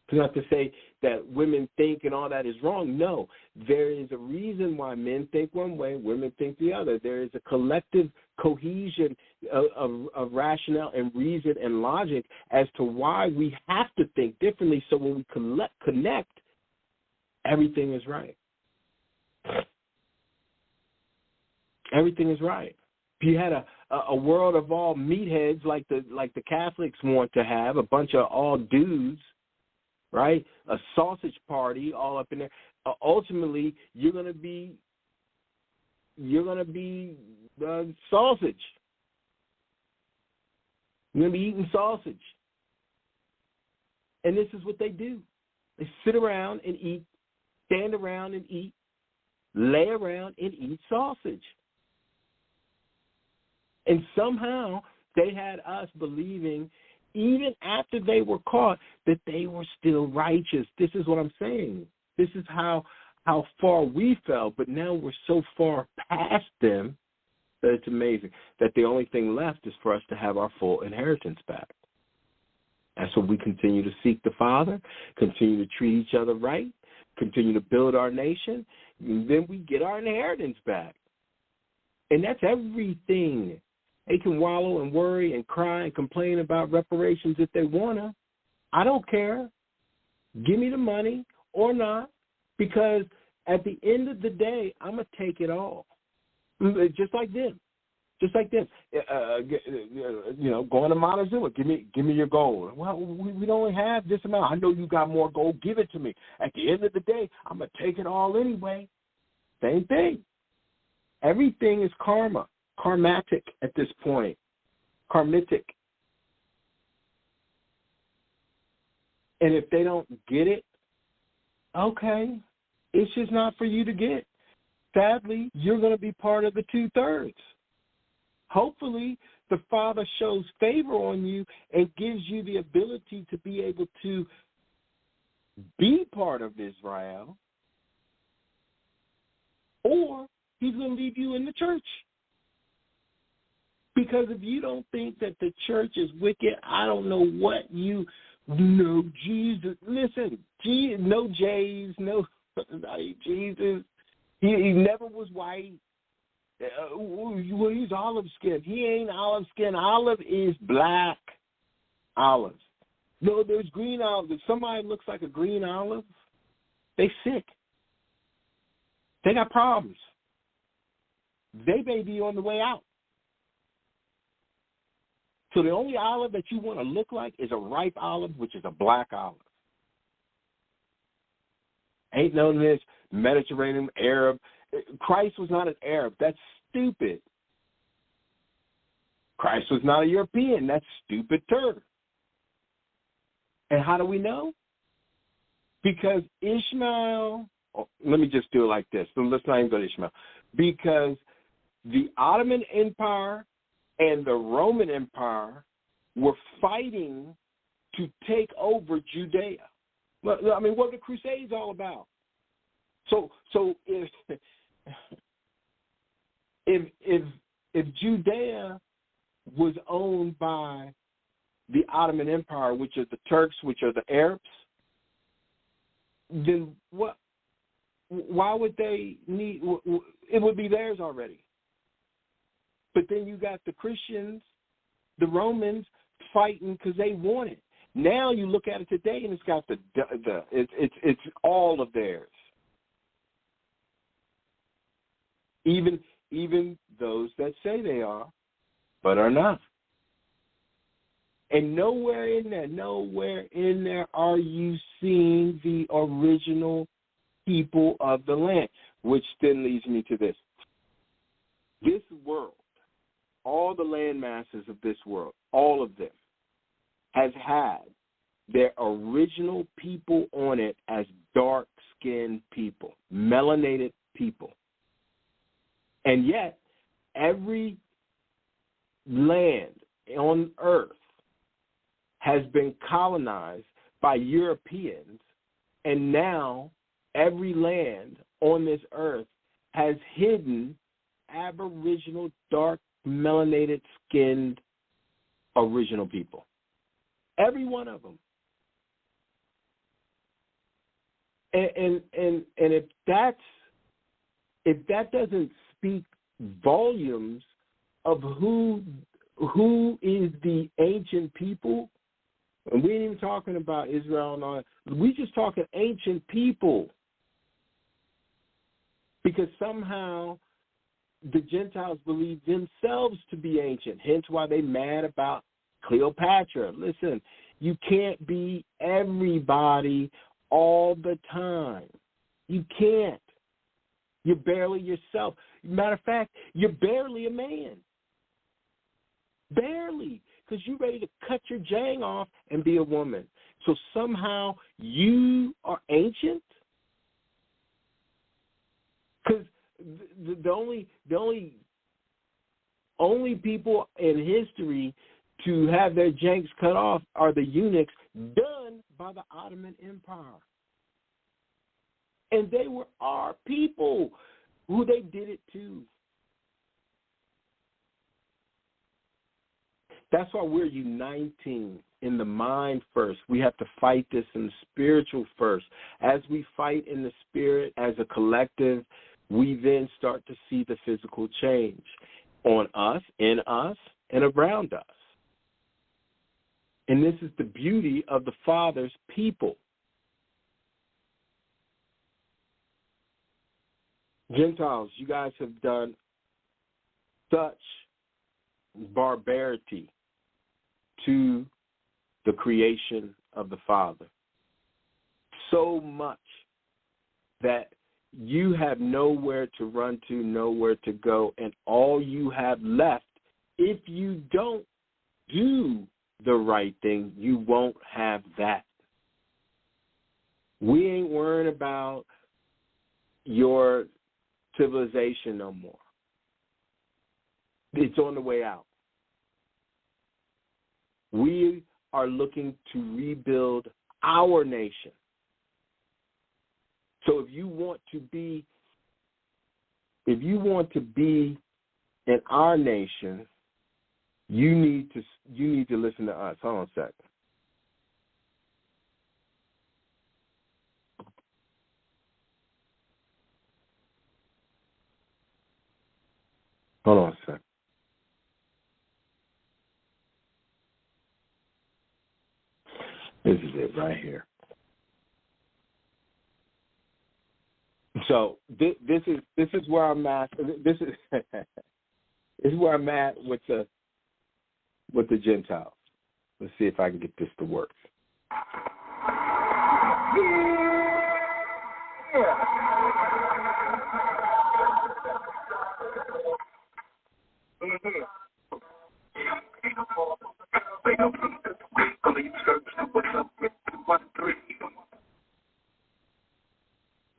It's not to say that women think and all that is wrong. No, there is a reason why men think one way, women think the other. There is a collective cohesion of rationale and reason and logic as to why we have to think differently. So when we connect, everything is right. Everything is right. If you had a world of all meatheads like the Catholics want to have, a bunch of all dudes, right? A sausage party all up in there. Ultimately, you're gonna be sausage. You're gonna be eating sausage, and this is what they do. They sit around and eat, stand around and eat, lay around and eat sausage. And somehow they had us believing, even after they were caught, that they were still righteous. This is what I'm saying. This is how far we fell, but now we're so far past them that it's amazing that the only thing left is for us to have our full inheritance back. That's what we continue to seek the Father, continue to treat each other right, continue to build our nation, and then we get our inheritance back. And that's everything. They can wallow and worry and cry and complain about reparations if they want to. I don't care. Give me the money or not, because at the end of the day, I'm going to take it all. Just like them. Just like this, going to Montezuma, give me your gold. Well, we only have this amount. I know you got more gold. Give it to me. At the end of the day, I'm going to take it all anyway. Same thing. Everything is karma, karmatic at this point, karmitic. And if they don't get it, okay, it's just not for you to get. Sadly, you're going to be part of the 2/3. Hopefully, the Father shows favor on you and gives you the ability to be able to be part of Israel, or he's going to leave you in the church. Because if you don't think that the church is wicked, I don't know what you know. Jesus, listen, no J's, no Jesus. He never was white. Well, he's olive skin. He ain't olive skin. Olive is black olive. No, there's green olive. If somebody looks like a green olive, they sick. They got problems. They may be on the way out. So the only olive that you want to look like is a ripe olive, which is a black olive. Ain't none of this Mediterranean, Arab. Christ was not an Arab. That's stupid. Christ was not a European. That's stupid too. And how do we know? Because Ishmael, let me just do it like this. Let's not even go to Ishmael. Because the Ottoman Empire and the Roman Empire were fighting to take over Judea. I mean, what are the Crusades all about? So if Judea was owned by the Ottoman Empire, which are the Turks, which are the Arabs, then what? Why would they need? It would be theirs already. But then you got the Christians the Romans fighting because they want it. Now you look at it today, and it's got it's all of theirs. Even those that say they are, but are not. And nowhere in there are you seeing the original people of the land, which then leads me to this. This world, all the land masses of this world, all of them, has had their original people on it as dark-skinned people, melanated people. And yet, every land on earth has been colonized by Europeans, and now every land on this earth has hidden Aboriginal, dark, melanated, skinned, original people. Every one of them. And if that doesn't speak volumes of who is the ancient people, and we ain't even talking about Israel and all that, we just talking ancient people. Because somehow the Gentiles believe themselves to be ancient, hence why they mad about Cleopatra. Listen, you can't be everybody all the time. You can't. You're barely yourself. Matter of fact, you're barely a man. Barely. Because you're ready to cut your jang off and be a woman. So somehow you are ancient? Because the only people in history to have their janks cut off are the eunuchs done by the Ottoman Empire. And they were our people who they did it to. That's why we're uniting in the mind first. We have to fight this in the spiritual first. As we fight in the spirit as a collective, we then start to see the physical change on us, in us, and around us. And this is the beauty of the Father's people. Gentiles, you guys have done such barbarity to the creation of the Father. So much that you have nowhere to run to, nowhere to go, and all you have left, if you don't do the right thing, you won't have that. We ain't worrying about your civilization no more. It's on the way out. We are looking to rebuild our nation. So if you want to be in our nation, you need to listen to us. Hold on a second. Hold on a second. This is it right here. So this is where I'm at. This is where I'm at with the Gentiles. Let's see if I can get this to work.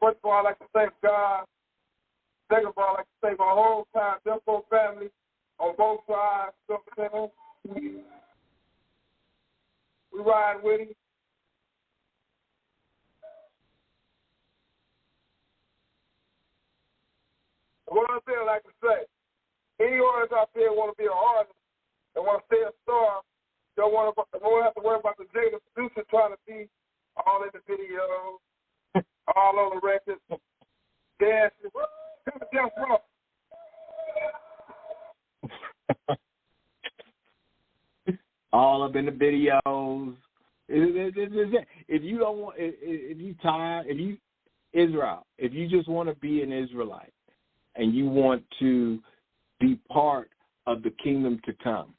First of all, I'd like to thank God. Second of all, I'd like to thank my whole time Delco family on both sides. We ride with him. What I'm saying, like to say, any artists out there want to be an artist and want to stay a star, don't have to worry about the Jada producer trying to be all in the videos, all on the records, dancing. Just rough. up in the videos. If you don't want, if you tired, Israel, if you just want to be an Israelite and you want to be part of the kingdom to come,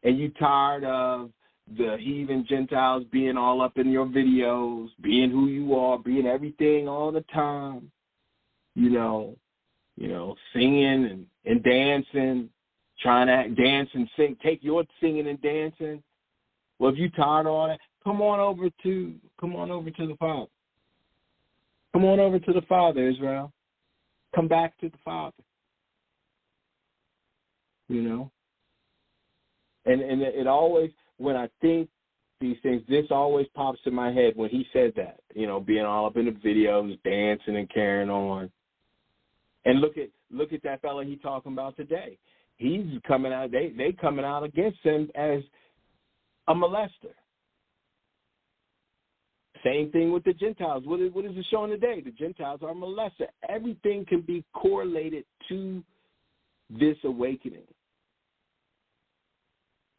and you tired of the heathen Gentiles being all up in your videos, being who you are, being everything all the time, singing and dancing, trying to dance and sing, take your singing and dancing. Well, if you tired of all that, come on over to the Father. Come on over to the Father, Israel. Come back to the Father. And it always, when I think these things, this always pops in my head when he said that, being all up in the videos, dancing and carrying on. And look at that fella he talking about today. He's coming out, they coming out against him as a molester. Same thing with the Gentiles. What is it showing today? The Gentiles are molester. Everything can be correlated to this awakening.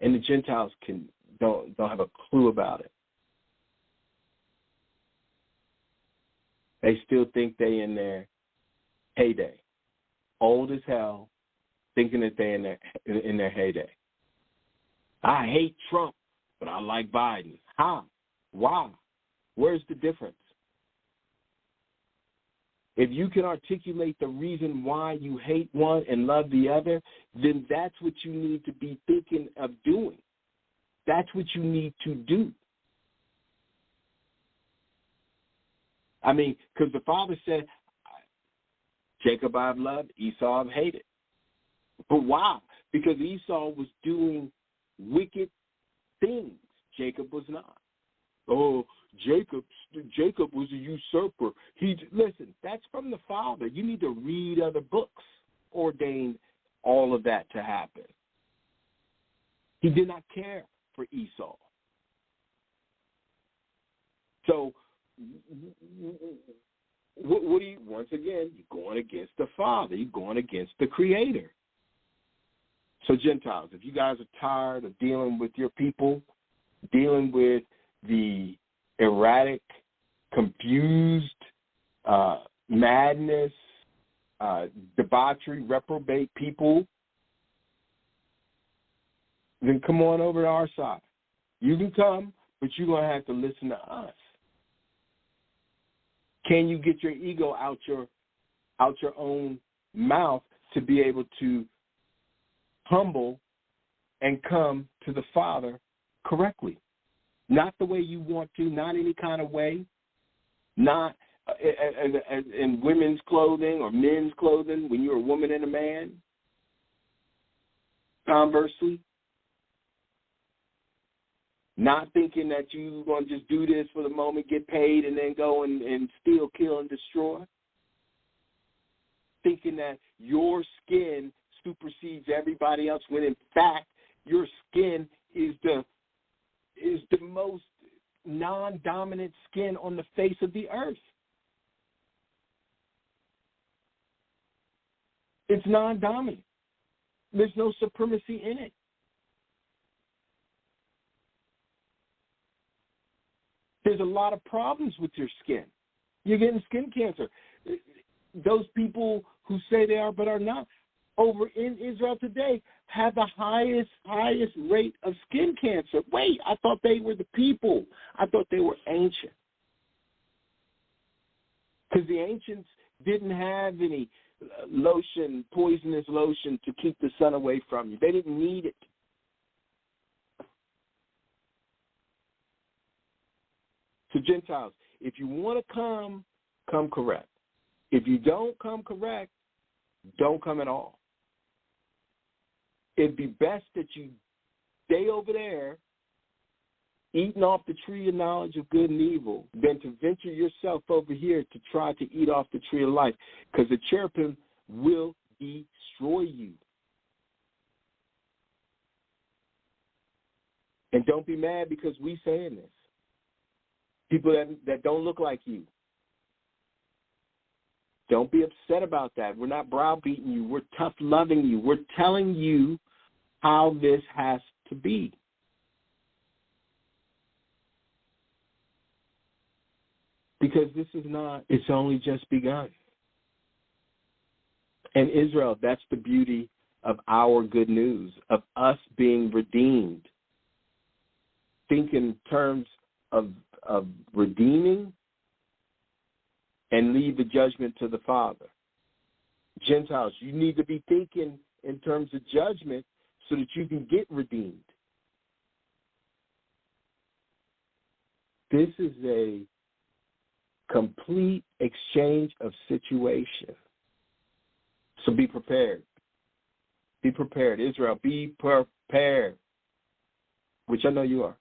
And the Gentiles don't have a clue about it. They still think they in their heyday. Old as hell, thinking that they in their heyday. I hate Trump, but I like Biden. How? Why? Where's the difference? If you can articulate the reason why you hate one and love the other, then that's what you need to be thinking of doing. That's what you need to do. I mean, because the Father said, Jacob I've loved, Esau I've hated. But why? Because Esau was doing wicked things. Jacob was not. Oh, Jacob was a usurper. Listen, that's from the Father. You need to read other books ordained all of that to happen. He did not care for Esau. So, what do you? Once again, you're going against the Father. You're going against the Creator. So, Gentiles, if you guys are tired of dealing with your people, dealing with the erratic, confused, madness, debauchery, reprobate people, then come on over to our side. You can come, but you're going to have to listen to us. Can you get your ego out your own mouth to be able to humble and come to the Father correctly? Not the way you want to, not any kind of way, not in women's clothing or men's clothing when you're a woman and a man. Conversely, not thinking that you're going to just do this for the moment, get paid, and then go and steal, kill, and destroy. Thinking that your skin supersedes everybody else when, in fact, your skin is the most non-dominant skin on the face of the earth. It's non-dominant. There's no supremacy in it. There's a lot of problems with your skin. You're getting skin cancer. Those people who say they are but are not, over in Israel today, have the highest rate of skin cancer. Wait, I thought they were the people. I thought they were ancient. Because the ancients didn't have any lotion, poisonous lotion to keep the sun away from you. They didn't need it. So Gentiles, if you want to come correct. If you don't come correct, don't come at all. It'd be best that you stay over there eating off the tree of knowledge of good and evil than to venture yourself over here to try to eat off the tree of life, because the cherubim will destroy you. And don't be mad because we saying this. People that don't look like you. Don't be upset about that. We're not browbeating you. We're tough loving you. We're telling you how this has to be. Because this is not, it's only just begun. And Israel, that's the beauty of our good news, of us being redeemed. Think in terms of redeeming and leave the judgment to the Father. Gentiles, you need to be thinking in terms of judgment so that you can get redeemed. This is a complete exchange of situation. So be prepared. Be prepared. Israel, be prepared, which I know you are.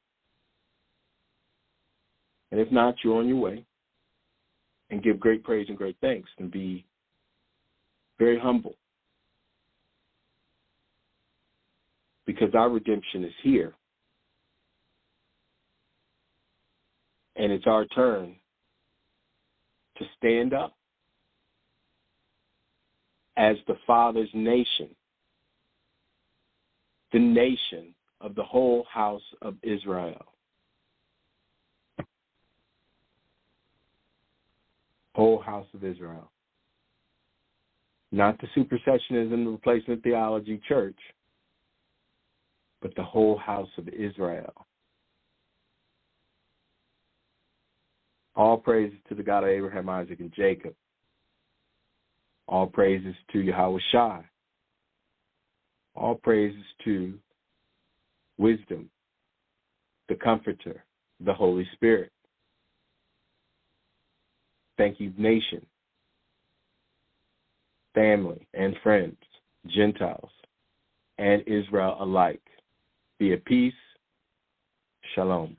And if not, you're on your way. And give great praise and great thanks and be very humble. Because our redemption is here. And it's our turn to stand up as the Father's nation, the nation of the whole house of Israel. Whole house of Israel. Not the supersessionism, replacement theology church, but the whole house of Israel. All praises to the God of Abraham, Isaac, and Jacob. All praises to Yahweh Shai. All praises to wisdom, the Comforter, the Holy Spirit. Thank you, nation, family, and friends, Gentiles, and Israel alike. Be at peace. Shalom.